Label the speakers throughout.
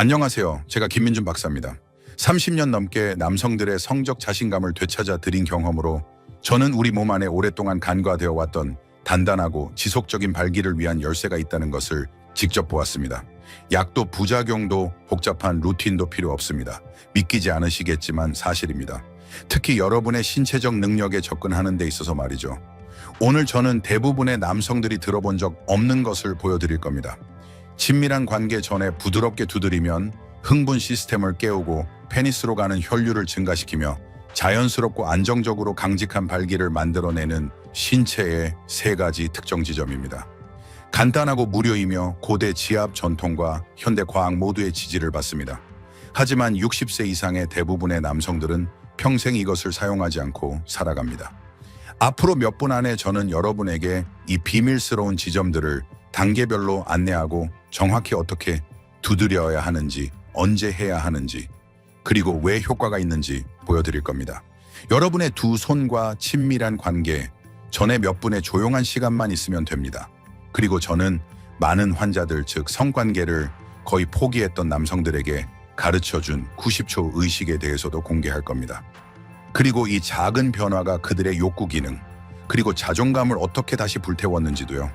Speaker 1: 안녕하세요. 제가 김민준 박사입니다. 30년 넘게 남성들의 성적 자신감을 되찾아 드린 경험으로 저는 우리 몸 안에 오랫동안 간과되어 왔던 단단하고 지속적인 발기를 위한 열쇠가 있다는 것을 직접 보았습니다. 약도 부작용도 복잡한 루틴도 필요 없습니다. 믿기지 않으시겠지만 사실입니다. 특히 여러분의 신체적 능력에 접근하는 데 있어서 말이죠. 오늘 저는 대부분의 남성들이 들어본 적 없는 것을 보여드릴 겁니다. 친밀한 관계 전에 부드럽게 두드리면 흥분 시스템을 깨우고 페니스로 가는 혈류를 증가시키며 자연스럽고 안정적으로 강직한 발기를 만들어내는 신체의 3가지 특정 지점입니다. 간단하고 무료이며 고대 지압 전통과 현대 과학 모두의 지지를 받습니다. 하지만 60세 이상의 대부분의 남성들은 평생 이것을 사용하지 않고 살아갑니다. 앞으로 몇 분 안에 저는 여러분에게 이 비밀스러운 지점들을 단계별로 안내하고 정확히 어떻게 두드려야 하는지, 언제 해야 하는지, 그리고 왜 효과가 있는지 보여드릴 겁니다. 여러분의 두 손과 친밀한 관계, 전에 몇 분의 조용한 시간만 있으면 됩니다. 그리고 저는 많은 환자들, 즉 성관계를 거의 포기했던 남성들에게 가르쳐준 90초 의식에 대해서도 공개할 겁니다. 그리고 이 작은 변화가 그들의 욕구 기능, 그리고 자존감을 어떻게 다시 불태웠는지도요.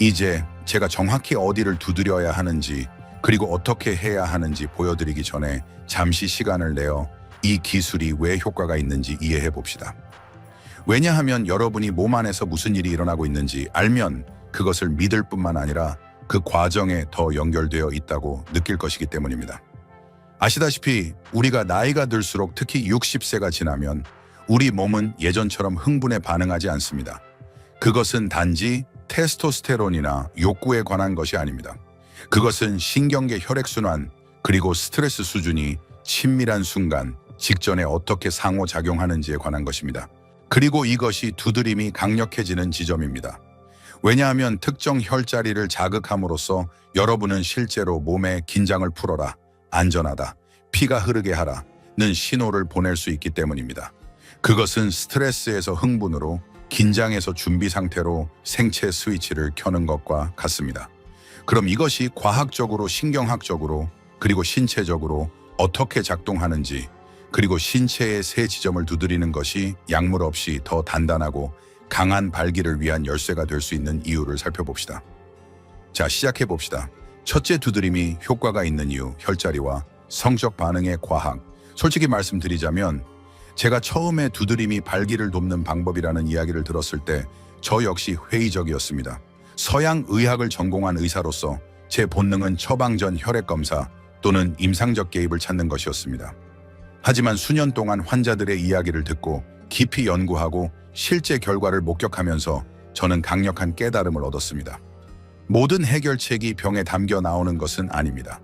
Speaker 1: 이제 제가 정확히 어디를 두드려야 하는지, 그리고 어떻게 해야 하는지 보여드리기 전에 잠시 시간을 내어 이 기술이 왜 효과가 있는지 이해해 봅시다. 왜냐하면 여러분이 몸 안에서 무슨 일이 일어나고 있는지 알면 그것을 믿을 뿐만 아니라 그 과정에 더 연결되어 있다고 느낄 것이기 때문입니다. 아시다시피 우리가 나이가 들수록 특히 60세가 지나면 우리 몸은 예전처럼 흥분에 반응하지 않습니다. 그것은 단지 테스토스테론이나 욕구에 관한 것이 아닙니다. 그것은 신경계 혈액순환, 그리고 스트레스 수준이 친밀한 순간 직전에 어떻게 상호작용하는지에 관한 것입니다. 그리고 이것이 두드림이 강력해지는 지점입니다. 왜냐하면 특정 혈자리를 자극함으로써 여러분은 실제로 몸의 긴장을 풀어라, 안전하다, 피가 흐르게 하라는 신호를 보낼 수 있기 때문입니다. 그것은 스트레스에서 흥분으로, 긴장에서 준비 상태로 생체 스위치를 켜는 것과 같습니다. 그럼 이것이 과학적으로, 신경학적으로, 그리고 신체적으로 어떻게 작동하는지, 그리고 신체의 3지점을 두드리는 것이 약물 없이 더 단단하고 강한 발기를 위한 열쇠가 될 수 있는 이유를 살펴봅시다. 자, 시작해 봅시다. 첫째, 두드림이 효과가 있는 이유, 혈자리와 성적 반응의 과학. 솔직히 말씀드리자면 제가 처음에 두드림이 발기를 돕는 방법이라는 이야기를 들었을 때 저 역시 회의적이었습니다. 서양 의학을 전공한 의사로서 제 본능은 처방 전 혈액 검사 또는 임상적 개입을 찾는 것이었습니다. 하지만 수년 동안 환자들의 이야기를 듣고 깊이 연구하고 실제 결과를 목격하면서 저는 강력한 깨달음을 얻었습니다. 모든 해결책이 병에 담겨 나오는 것은 아닙니다.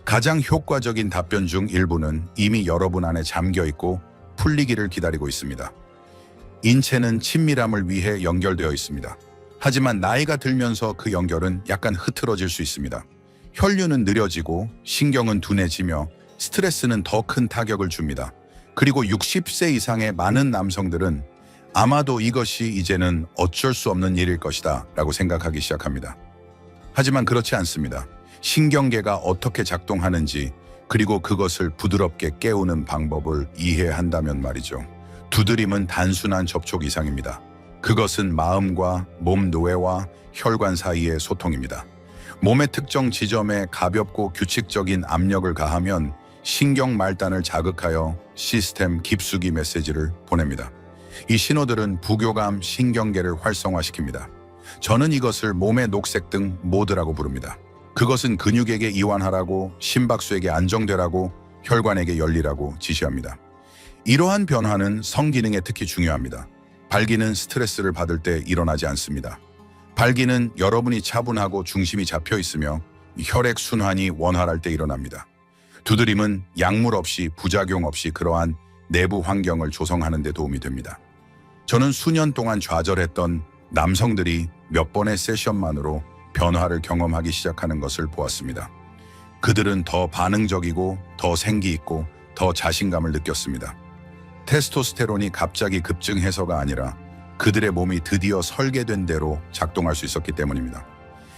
Speaker 1: 가장 효과적인 답변 중 일부는 이미 여러분 안에 잠겨 있고 풀리기를 기다리고 있습니다. 인체는 친밀함을 위해 연결되어 있습니다. 하지만 나이가 들면서 그 연결은 약간 흐트러질 수 있습니다. 혈류는 느려지고 신경은 둔해지며 스트레스는 더 큰 타격을 줍니다. 그리고 60세 이상의 많은 남성들은 아마도 이것이 이제는 어쩔 수 없는 일일 것이다 라고 생각하기 시작합니다. 하지만 그렇지 않습니다. 신경계가 어떻게 작동하는지, 그리고 그것을 부드럽게 깨우는 방법을 이해한다면 말이죠. 두드림은 단순한 접촉 이상입니다. 그것은 마음과 몸 노예와 혈관 사이의 소통입니다. 몸의 특정 지점에 가볍고 규칙적인 압력을 가하면 신경 말단을 자극하여 시스템 깊숙이 메시지를 보냅니다. 이 신호들은 부교감 신경계를 활성화시킵니다. 저는 이것을 몸의 녹색 등 모드라고 부릅니다. 그것은 근육에게 이완하라고, 심박수에게 안정되라고, 혈관에게 열리라고 지시합니다. 이러한 변화는 성기능에 특히 중요합니다. 발기는 스트레스를 받을 때 일어나지 않습니다. 발기는 여러분이 차분하고 중심이 잡혀 있으며 혈액 순환이 원활할 때 일어납니다. 두드림은 약물 없이, 부작용 없이 그러한 내부 환경을 조성하는 데 도움이 됩니다. 저는 수년 동안 좌절했던 남성들이 몇 번의 세션만으로 변화를 경험하기 시작하는 것을 보았습니다. 그들은 더 반응적이고 더 생기 있고 더 자신감을 느꼈습니다. 테스토스테론이 갑자기 급증해서가 아니라 그들의 몸이 드디어 설계된 대로 작동할 수 있었기 때문입니다.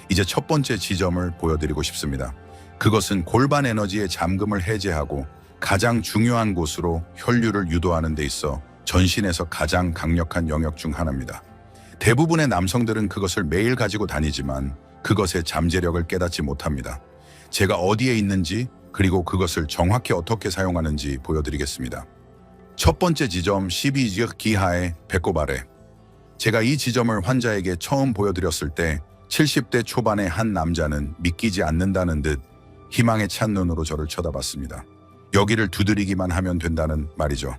Speaker 1: 이제 첫 번째 지점을 보여드리고 싶습니다. 그것은 골반 에너지의 잠금을 해제하고 가장 중요한 곳으로 혈류를 유도하는 데 있어 전신에서 가장 강력한 영역 중 하나입니다. 대부분의 남성들은 그것을 매일 가지고 다니지만 그것의 잠재력을 깨닫지 못합니다. 제가 어디에 있는지 그리고 그것을 정확히 어떻게 사용하는지 보여드리겠습니다. 첫 번째 지점 12즉 기하의 배꼽 아래. 제가 이 지점을 환자에게 처음 보여드렸을 때 70대 초반의 한 남자는 믿기지 않는다는 듯 희망에 찬 눈으로 저를 쳐다봤습니다. 여기를 두드리기만 하면 된다는 말이죠.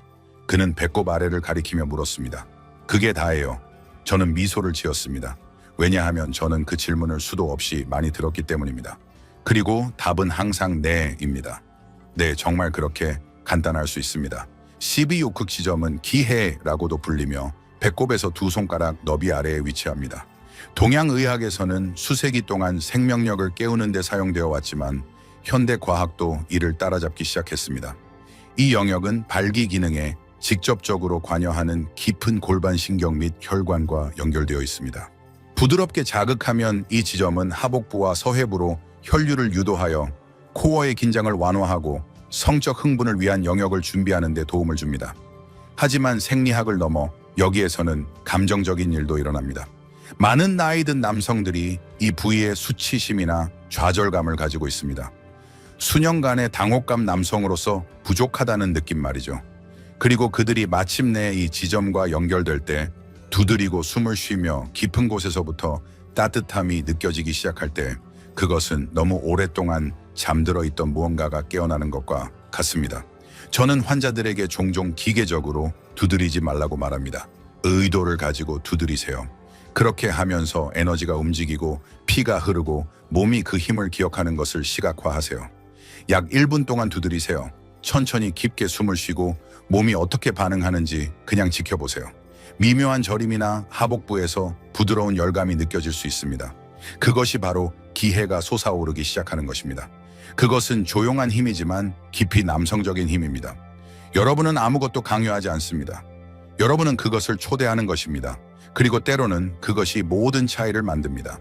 Speaker 1: 그는 배꼽 아래를 가리키며 물었습니다. 그게 다예요. 저는 미소를 지었습니다. 왜냐하면 저는 그 질문을 수도 없이 많이 들었기 때문입니다. 그리고 답은 항상 네입니다. 네, 정말 그렇게 간단할 수 있습니다. 12요크 지점은 기해라고도 불리며 배꼽에서 두 손가락 너비 아래에 위치합니다. 동양의학에서는 수세기 동안 생명력을 깨우는 데 사용되어 왔지만 현대 과학도 이를 따라잡기 시작했습니다. 이 영역은 발기 기능에 직접적으로 관여하는 깊은 골반 신경 및 혈관과 연결되어 있습니다. 부드럽게 자극하면 이 지점은 하복부와 서해부로 혈류를 유도하여 코어의 긴장을 완화하고 성적 흥분을 위한 영역을 준비하는 데 도움을 줍니다. 하지만 생리학을 넘어 여기에서는 감정적인 일도 일어납니다. 많은 나이 든 남성들이 이 부위에 수치심이나 좌절감을 가지고 있습니다. 수년간의 당혹감 남성으로서 부족하다는 느낌 말이죠. 그리고 그들이 마침내 이 지점과 연결될 때 두드리고 숨을 쉬며 깊은 곳에서부터 따뜻함이 느껴지기 시작할 때 그것은 너무 오랫동안 잠들어 있던 무언가가 깨어나는 것과 같습니다. 저는 환자들에게 종종 기계적으로 두드리지 말라고 말합니다. 의도를 가지고 두드리세요. 그렇게 하면서 에너지가 움직이고 피가 흐르고 몸이 그 힘을 기억하는 것을 시각화하세요. 약 1분 동안 두드리세요. 천천히 깊게 숨을 쉬고 몸이 어떻게 반응하는지 그냥 지켜보세요. 미묘한 저림이나 하복부에서 부드러운 열감이 느껴질 수 있습니다. 그것이 바로 기해가 솟아오르기 시작하는 것입니다. 그것은 조용한 힘이지만 깊이 남성적인 힘입니다. 여러분은 아무것도 강요하지 않습니다. 여러분은 그것을 초대하는 것입니다. 그리고 때로는 그것이 모든 차이를 만듭니다.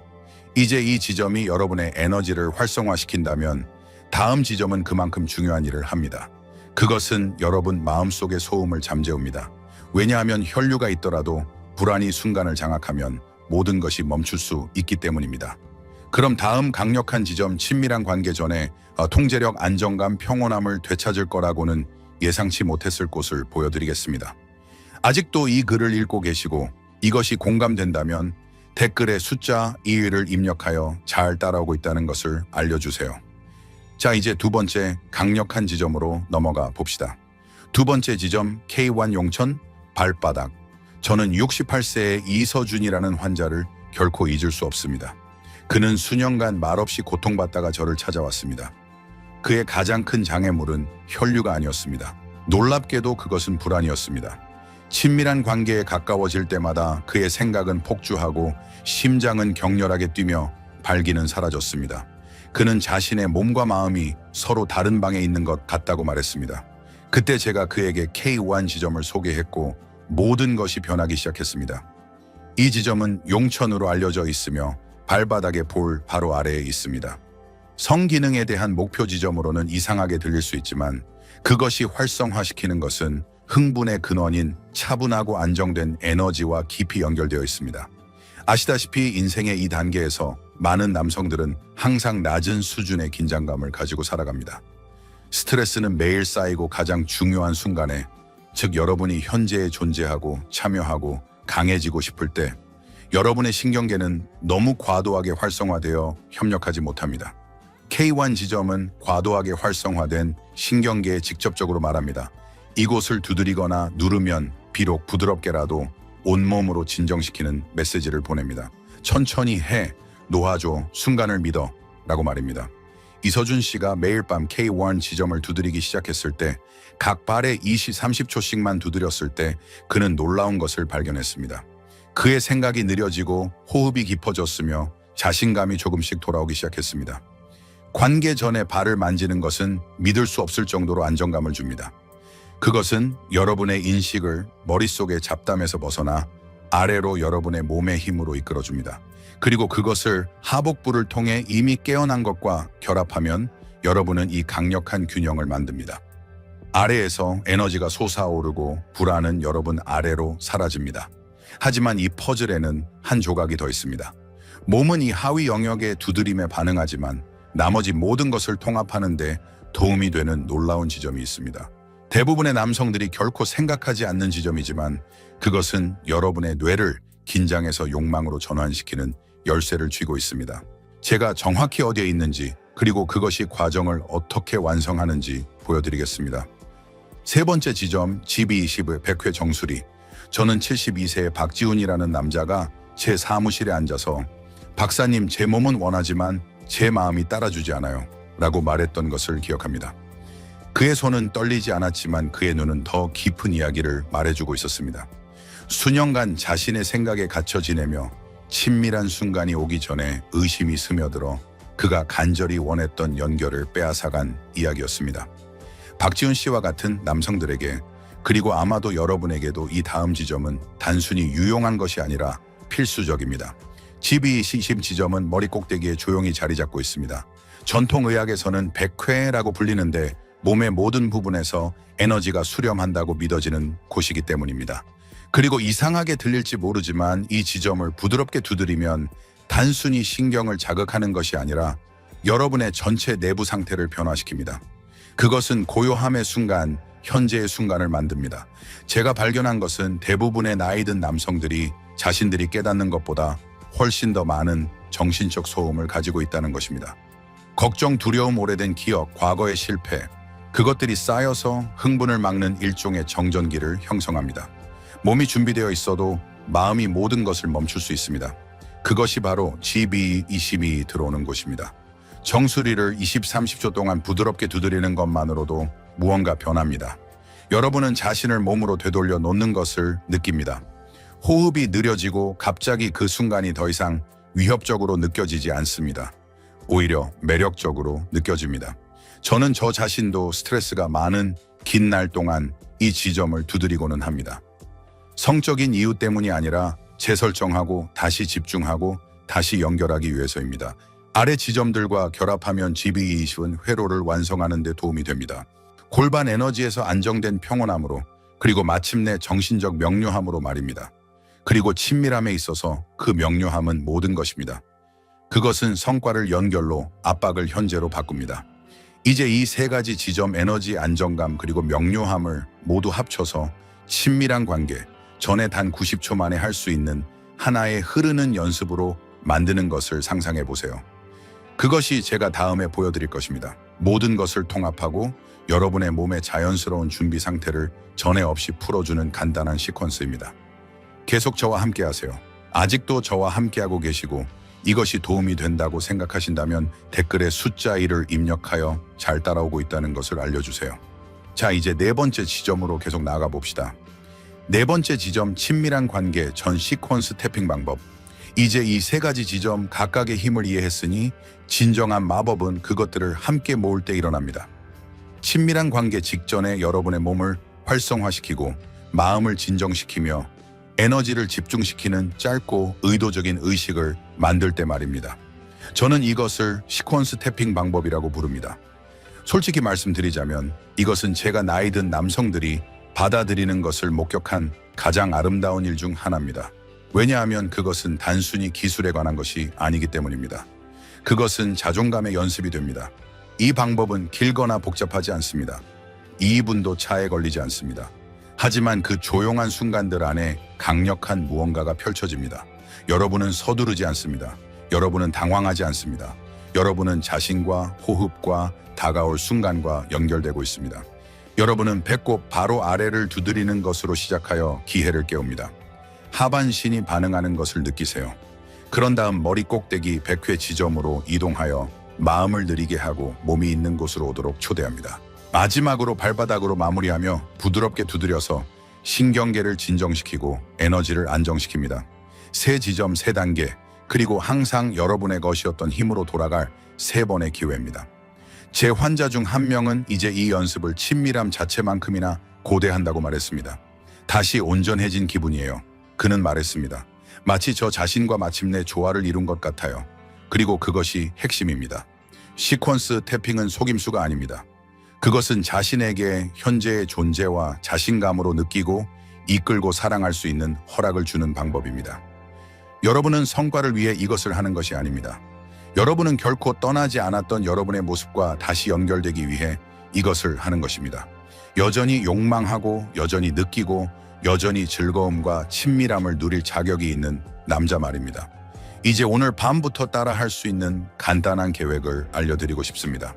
Speaker 1: 이제 이 지점이 여러분의 에너지를 활성화시킨다면 다음 지점은 그만큼 중요한 일을 합니다. 그것은 여러분 마음속의 소음을 잠재웁니다. 왜냐하면 혈류가 있더라도 불안이 순간을 장악하면 모든 것이 멈출 수 있기 때문입니다. 그럼 다음 강력한 지점 친밀한 관계 전에 통제력, 안정감, 평온함을 되찾을 거라고는 예상치 못했을 곳을 보여드리겠습니다. 아직도 이 글을 읽고 계시고 이것이 공감된다면 댓글에 숫자 2를 입력하여 잘 따라오고 있다는 것을 알려주세요. 자, 이제 두 번째 강력한 지점으로 넘어가 봅시다. 두 번째 지점 K1 용천 발바닥. 저는 68세의 이서준이라는 환자를 결코 잊을 수 없습니다. 그는 수년간 말없이 고통받다가 저를 찾아왔습니다. 그의 가장 큰 장애물은 혈류가 아니었습니다. 놀랍게도 그것은 불안이었습니다. 친밀한 관계에 가까워질 때마다 그의 생각은 폭주하고 심장은 격렬하게 뛰며 발기는 사라졌습니다. 그는 자신의 몸과 마음이 서로 다른 방에 있는 것 같다고 말했습니다. 그때 제가 그에게 K1 지점을 소개했고 모든 것이 변하기 시작했습니다. 이 지점은 용천으로 알려져 있으며 발바닥의 볼 바로 아래에 있습니다. 성기능에 대한 목표 지점으로는 이상하게 들릴 수 있지만 그것이 활성화시키는 것은 흥분의 근원인 차분하고 안정된 에너지와 깊이 연결되어 있습니다. 아시다시피 인생의 이 단계에서 많은 남성들은 항상 낮은 수준의 긴장감을 가지고 살아갑니다. 스트레스는 매일 쌓이고 가장 중요한 순간에, 즉 여러분이 현재에 존재하고 참여하고 강해지고 싶을 때 여러분의 신경계는 너무 과도하게 활성화되어 협력하지 못합니다. K1 지점은 과도하게 활성화된 신경계에 직접적으로 말합니다. 이곳을 두드리거나 누르면 비록 부드럽게라도 온몸으로 진정시키는 메시지를 보냅니다. 천천히 해, 놓아줘, 순간을 믿어 라고 말입니다. 이서준 씨가 매일 밤 K1 지점을 두드리기 시작했을 때 각 발에 30초씩만 두드렸을 때 그는 놀라운 것을 발견했습니다. 그의 생각이 느려지고 호흡이 깊어졌으며 자신감이 조금씩 돌아오기 시작했습니다. 관계 전에 발을 만지는 것은 믿을 수 없을 정도로 안정감을 줍니다. 그것은 여러분의 인식을 머릿속의 잡담에서 벗어나 아래로 여러분의 몸의 힘으로 이끌어줍니다. 그리고 그것을 하복부를 통해 이미 깨어난 것과 결합하면 여러분은 이 강력한 균형을 만듭니다. 아래에서 에너지가 솟아오르고 불안은 여러분 아래로 사라집니다. 하지만 이 퍼즐에는 한 조각이 더 있습니다. 몸은 이 하위 영역의 두드림에 반응하지만 나머지 모든 것을 통합하는 데 도움이 되는 놀라운 지점이 있습니다. 대부분의 남성들이 결코 생각하지 않는 지점이지만 그것은 여러분의 뇌를 긴장에서 욕망으로 전환시키는 열쇠를 쥐고 있습니다. 제가 정확히 어디에 있는지 그리고 그것이 과정을 어떻게 완성하는지 보여드리겠습니다. 세 번째 지점, GB20의 백회 정수리. 저는 72세의 박지훈이라는 남자가 제 사무실에 앉아서 박사님, 제 몸은 원하지만 제 마음이 따라주지 않아요 라고 말했던 것을 기억합니다. 그의 손은 떨리지 않았지만 그의 눈은 더 깊은 이야기를 말해주고 있었습니다. 수년간 자신의 생각에 갇혀 지내며 친밀한 순간이 오기 전에 의심이 스며들어 그가 간절히 원했던 연결을 빼앗아간 이야기였습니다. 박지훈 씨와 같은 남성들에게, 그리고 아마도 여러분에게도 이 다음 지점은 단순히 유용한 것이 아니라 필수적입니다. GB20 지점은 머리 꼭대기에 조용히 자리 잡고 있습니다. 전통의학에서는 백회라고 불리는데 몸의 모든 부분에서 에너지가 수렴한다고 믿어지는 곳이기 때문입니다. 그리고 이상하게 들릴지 모르지만 이 지점을 부드럽게 두드리면 단순히 신경을 자극하는 것이 아니라 여러분의 전체 내부 상태를 변화시킵니다. 그것은 고요함의 순간, 현재의 순간을 만듭니다. 제가 발견한 것은 대부분의 나이 든 남성들이 자신들이 깨닫는 것보다 훨씬 더 많은 정신적 소음을 가지고 있다는 것입니다. 걱정, 두려움, 오래된 기억, 과거의 실패, 그것들이 쌓여서 흥분을 막는 일종의 정전기를 형성합니다. 몸이 준비되어 있어도 마음이 모든 것을 멈출 수 있습니다. 그것이 바로 GB20이 들어오는 곳입니다. 정수리를 20, 30초 동안 부드럽게 두드리는 것만으로도 무언가 변합니다. 여러분은 자신을 몸으로 되돌려 놓는 것을 느낍니다. 호흡이 느려지고 갑자기 그 순간이 더 이상 위협적으로 느껴지지 않습니다. 오히려 매력적으로 느껴집니다. 저는 저 자신도 스트레스가 많은 긴 날 동안 이 지점을 두드리고는 합니다. 성적인 이유 때문이 아니라 재설정하고 다시 집중하고 다시 연결하기 위해서입니다. 아래 지점들과 결합하면 GB20은 회로를 완성하는 데 도움이 됩니다. 골반 에너지에서 안정된 평온함으로, 그리고 마침내 정신적 명료함으로 말입니다. 그리고 친밀함에 있어서 그 명료함은 모든 것입니다. 그것은 성과를 연결로, 압박을 현재로 바꿉니다. 이제 이 세 가지 지점, 에너지, 안정감, 그리고 명료함을 모두 합쳐서 친밀한 관계, 전에 단 90초 만에 할 수 있는 하나의 흐르는 연습으로 만드는 것을 상상해 보세요. 그것이 제가 다음에 보여드릴 것입니다. 모든 것을 통합하고 여러분의 몸의 자연스러운 준비 상태를 전에 없이 풀어주는 간단한 시퀀스입니다. 계속 저와 함께 하세요. 아직도 저와 함께하고 계시고 이것이 도움이 된다고 생각하신다면 댓글에 숫자 1을 입력하여 잘 따라오고 있다는 것을 알려주세요. 자, 이제 네 번째 지점으로 계속 나아가 봅시다. 네 번째 지점, 친밀한 관계 전 시퀀스 태핑 방법. 이제 이 세 가지 지점 각각의 힘을 이해했으니 진정한 마법은 그것들을 함께 모을 때 일어납니다. 친밀한 관계 직전에 여러분의 몸을 활성화시키고 마음을 진정시키며 에너지를 집중시키는 짧고 의도적인 의식을 만들 때 말입니다. 저는 이것을 시퀀스 태핑 방법이라고 부릅니다. 솔직히 말씀드리자면 이것은 제가 나이 든 남성들이 받아들이는 것을 목격한 가장 아름다운 일 중 하나입니다. 왜냐하면 그것은 단순히 기술에 관한 것이 아니기 때문입니다. 그것은 자존감의 연습이 됩니다. 이 방법은 길거나 복잡하지 않습니다. 2분도 차에 걸리지 않습니다. 하지만 그 조용한 순간들 안에 강력한 무언가가 펼쳐집니다. 여러분은 서두르지 않습니다. 여러분은 당황하지 않습니다. 여러분은 자신과 호흡과 다가올 순간과 연결되고 있습니다. 여러분은 배꼽 바로 아래를 두드리는 것으로 시작하여 기회를 깨웁니다. 하반신이 반응하는 것을 느끼세요. 그런 다음 머리 꼭대기 100회 지점으로 이동하여 마음을 느리게 하고 몸이 있는 곳으로 오도록 초대합니다. 마지막으로 발바닥으로 마무리하며 부드럽게 두드려서 신경계를 진정시키고 에너지를 안정시킵니다. 세 지점, 세 단계, 그리고 항상 여러분의 것이었던 힘으로 돌아갈 3번의 기회입니다. 제 환자 중 한 명은 이제 이 연습을 친밀함 자체만큼이나 고대한다고 말했습니다. 다시 온전해진 기분이에요. 그는 말했습니다. 마치 저 자신과 마침내 조화를 이룬 것 같아요. 그리고 그것이 핵심입니다. 시퀀스 태핑은 속임수가 아닙니다. 그것은 자신에게 현재의 존재와 자신감으로 느끼고 이끌고 사랑할 수 있는 허락을 주는 방법입니다. 여러분은 성과를 위해 이것을 하는 것이 아닙니다. 여러분은 결코 떠나지 않았던 여러분의 모습과 다시 연결되기 위해 이것을 하는 것입니다. 여전히 욕망하고 여전히 느끼고 여전히 즐거움과 친밀함을 누릴 자격이 있는 남자 말입니다. 이제 오늘 밤부터 따라 할 수 있는 간단한 계획을 알려드리고 싶습니다.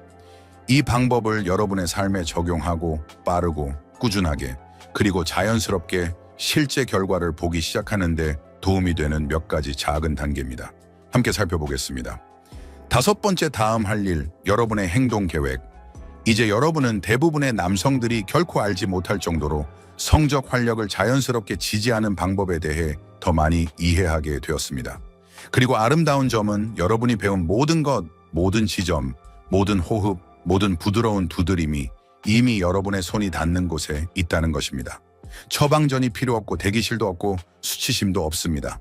Speaker 1: 이 방법을 여러분의 삶에 적용하고 빠르고 꾸준하게 그리고 자연스럽게 실제 결과를 보기 시작하는데 도움이 되는 몇 가지 작은 단계입니다. 함께 살펴보겠습니다. 5번째, 다음 할 일, 여러분의 행동 계획. 이제 여러분은 대부분의 남성들이 결코 알지 못할 정도로 성적 활력을 자연스럽게 지지하는 방법에 대해 더 많이 이해하게 되었습니다. 그리고 아름다운 점은 여러분이 배운 모든 것, 모든 지점, 모든 호흡, 모든 부드러운 두드림이 이미 여러분의 손이 닿는 곳에 있다는 것입니다. 처방전이 필요 없고 대기실도 없고 수치심도 없습니다.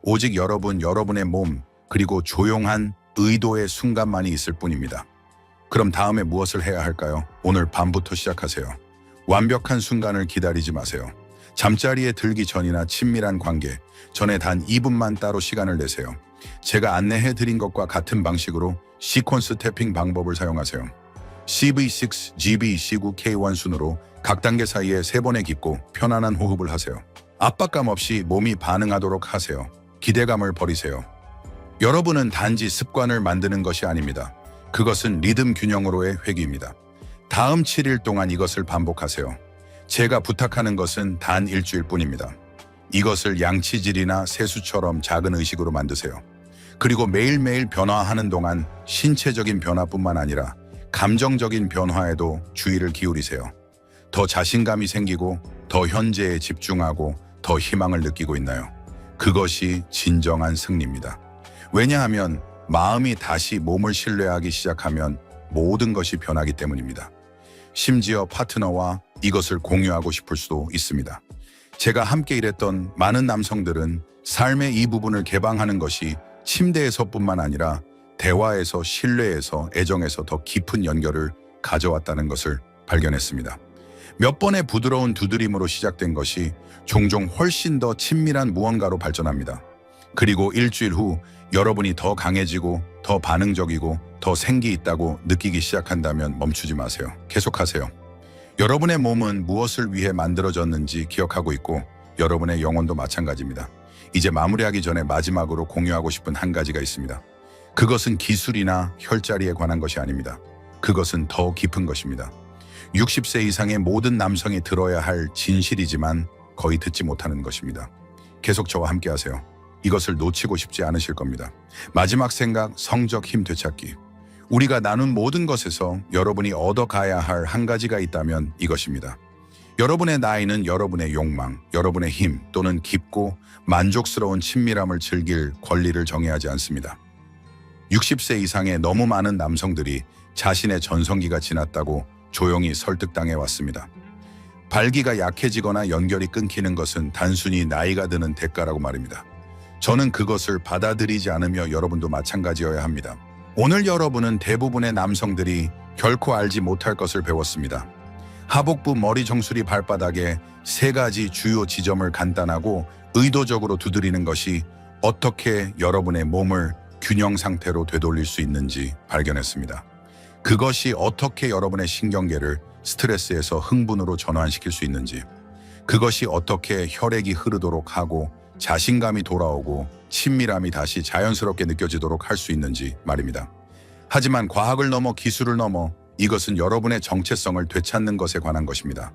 Speaker 1: 오직 여러분, 여러분의 몸, 그리고 조용한 의도의 순간만이 있을 뿐입니다. 그럼 다음에 무엇을 해야 할까요? 오늘 밤부터 시작하세요. 완벽한 순간을 기다리지 마세요. 잠자리에 들기 전이나 친밀한 관계 전에 단 2분만 따로 시간을 내세요. 제가 안내해 드린 것과 같은 방식으로 시퀀스 태핑 방법을 사용하세요. CV6, GB, C9, K1 순으로 각 단계 사이에 3번의 깊고 편안한 호흡을 하세요. 압박감 없이 몸이 반응하도록 하세요. 기대감을 버리세요. 여러분은 단지 습관을 만드는 것이 아닙니다. 그것은 리듬 균형으로의 회귀입니다. 다음 7일 동안 이것을 반복하세요. 제가 부탁하는 것은 단 일주일 뿐입니다. 이것을 양치질이나 세수처럼 작은 의식으로 만드세요. 그리고 매일매일 변화하는 동안 신체적인 변화뿐만 아니라 감정적인 변화에도 주의를 기울이세요. 더 자신감이 생기고 더 현재에 집중하고 더 희망을 느끼고 있나요? 그것이 진정한 승리입니다. 왜냐하면 마음이 다시 몸을 신뢰하기 시작하면 모든 것이 변하기 때문입니다. 심지어 파트너와 이것을 공유하고 싶을 수도 있습니다. 제가 함께 일했던 많은 남성들은 삶의 이 부분을 개방하는 것이 침대에서뿐만 아니라 대화에서, 신뢰에서, 애정에서 더 깊은 연결을 가져왔다는 것을 발견했습니다. 몇 번의 부드러운 두드림으로 시작된 것이 종종 훨씬 더 친밀한 무언가로 발전합니다. 그리고 일주일 후 여러분이 더 강해지고 더 반응적이고 더 생기 있다고 느끼기 시작한다면 멈추지 마세요. 계속하세요. 여러분의 몸은 무엇을 위해 만들어졌는지 기억하고 있고 여러분의 영혼도 마찬가지입니다. 이제 마무리하기 전에 마지막으로 공유하고 싶은 한 가지가 있습니다. 그것은 기술이나 혈자리에 관한 것이 아닙니다. 그것은 더 깊은 것입니다. 60세 이상의 모든 남성이 들어야 할 진실이지만 거의 듣지 못하는 것입니다. 계속 저와 함께 하세요. 이것을 놓치고 싶지 않으실 겁니다. 마지막 생각, 성적 힘 되찾기. 우리가 나눈 모든 것에서 여러분이 얻어가야 할 한 가지가 있다면 이것입니다. 여러분의 나이는 여러분의 욕망, 여러분의 힘 또는 깊고 만족스러운 친밀함을 즐길 권리를 정의하지 않습니다. 60세 이상의 너무 많은 남성들이 자신의 전성기가 지났다고 조용히 설득당해 왔습니다. 발기가 약해지거나 연결이 끊기는 것은 단순히 나이가 드는 대가라고 말입니다. 저는 그것을 받아들이지 않으며 여러분도 마찬가지여야 합니다. 오늘 여러분은 대부분의 남성들이 결코 알지 못할 것을 배웠습니다. 하복부 머리 정수리 발바닥에 3가지 주요 지점을 간단하고 의도적으로 두드리는 것이 어떻게 여러분의 몸을 균형 상태로 되돌릴 수 있는지 발견했습니다. 그것이 어떻게 여러분의 신경계를 스트레스에서 흥분으로 전환시킬 수 있는지, 그것이 어떻게 혈액이 흐르도록 하고 자신감이 돌아오고 친밀함이 다시 자연스럽게 느껴지도록 할 수 있는지 말입니다. 하지만 과학을 넘어 기술을 넘어 이것은 여러분의 정체성을 되찾는 것에 관한 것입니다.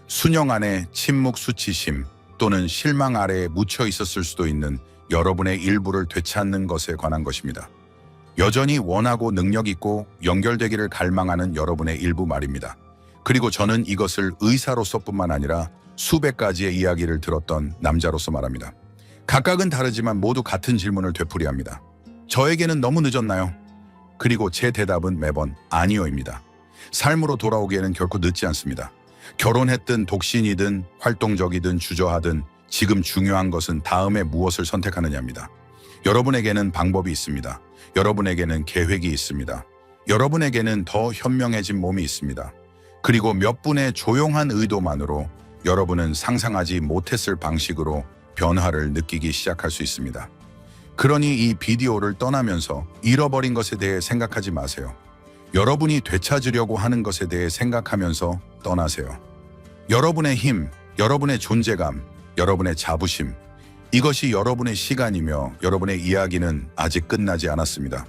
Speaker 1: 수년 안에 침묵 수치심 또는 실망 아래에 묻혀 있었을 수도 있는 여러분의 일부를 되찾는 것에 관한 것입니다. 여전히 원하고 능력 있고 연결되기를 갈망하는 여러분의 일부 말입니다. 그리고 저는 이것을 의사로서뿐만 아니라 수백 가지의 이야기를 들었던 남자로서 말합니다. 각각은 다르지만 모두 같은 질문을 되풀이합니다. 저에게는 너무 늦었나요? 그리고 제 대답은 매번 아니요입니다. 삶으로 돌아오기에는 결코 늦지 않습니다. 결혼했든 독신이든 활동적이든 주저하든 지금 중요한 것은 다음에 무엇을 선택하느냐입니다. 여러분에게는 방법이 있습니다. 여러분에게는 계획이 있습니다. 여러분에게는 더 현명해진 몸이 있습니다. 그리고 몇 분의 조용한 의도만으로 여러분은 상상하지 못했을 방식으로 변화를 느끼기 시작할 수 있습니다. 그러니 이 비디오를 떠나면서 잃어버린 것에 대해 생각하지 마세요. 여러분이 되찾으려고 하는 것에 대해 생각하면서 떠나세요. 여러분의 힘, 여러분의 존재감, 여러분의 자부심, 이것이 여러분의 시간이며 여러분의 이야기는 아직 끝나지 않았습니다.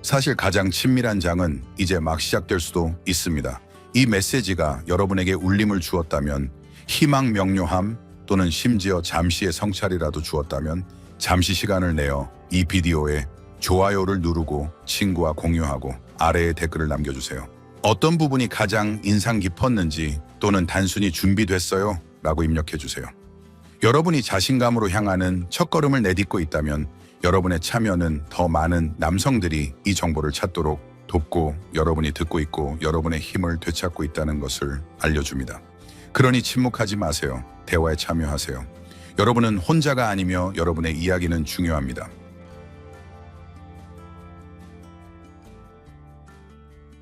Speaker 1: 사실 가장 친밀한 장은 이제 막 시작될 수도 있습니다. 이 메시지가 여러분에게 울림을 주었다면, 희망 명료함 또는 심지어 잠시의 성찰이라도 주었다면 잠시 시간을 내어 이 비디오에 좋아요를 누르고 친구와 공유하고 아래에 댓글을 남겨주세요. 어떤 부분이 가장 인상 깊었는지 또는 단순히 준비됐어요 라고 입력해주세요. 여러분이 자신감으로 향하는 첫걸음을 내딛고 있다면 여러분의 참여는 더 많은 남성들이 이 정보를 찾도록 돕고 여러분이 듣고 있고 여러분의 힘을 되찾고 있다는 것을 알려줍니다. 그러니 침묵하지 마세요. 대화에 참여하세요. 여러분은 혼자가 아니며 여러분의 이야기는 중요합니다.